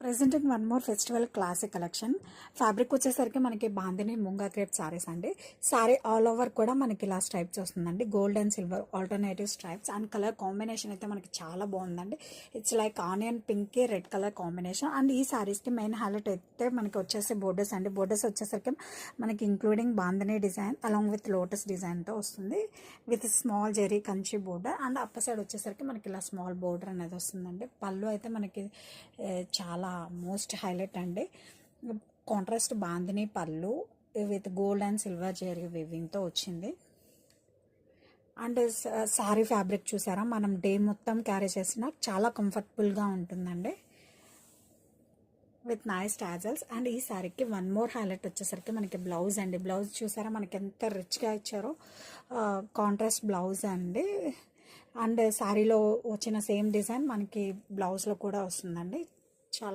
Presenting one more festival classic collection. Fabric వచ్చేసరికి మనకి bandhani munga crepe saris అండి. సారీ ఆల్ ఓవర్ కూడా మనకి ఇలా స్ట్రైప్స్ వస్తుందండి. Gold and silver alternative stripes and colour combination అయితే మనకి చాలా బాగుందండి. It's like onion pink red colour combination. And ఈ సారీస్కి మెయిన్ హైలైట్ అయితే మనకి వచ్చేసి బోర్డర్స్ అండి. బోర్డర్స్ వచ్చేసరికి మనకి including bandhani design along with lotus డిజైన్తో వస్తుంది with small zari Kanchi border. And upper side వచ్చేసరికి మనకి ఇలా స్మాల్ బోర్డర్ అనేది వస్తుందండి. పళ్ళు అయితే మనకి చాలా మోస్ట్ హైలైట్ అండి. Contrast bandhani pallu with gold and silver zari వీవింగ్తో వచ్చింది. అండ్ శారీ ఫ్యాబ్రిక్ చూసారా, మనం డే మొత్తం క్యారీ చేసిన చాలా కంఫర్టబుల్గా ఉంటుందండి విత్ నైస్ టాజల్స్. అండ్ ఈ శారీకి వన్ మోర్ హైలైట్ వచ్చేసరికి మనకి బ్లౌజ్ అండి. బ్లౌజ్ చూసారా మనకి ఎంత రిచ్గా ఇచ్చారో, కాంట్రాస్ట్ బ్లౌజ్ అండి. అండ్ శారీలో వచ్చిన సేమ్ డిజైన్ మనకి బ్లౌజ్లో కూడా వస్తుందండి. చాలా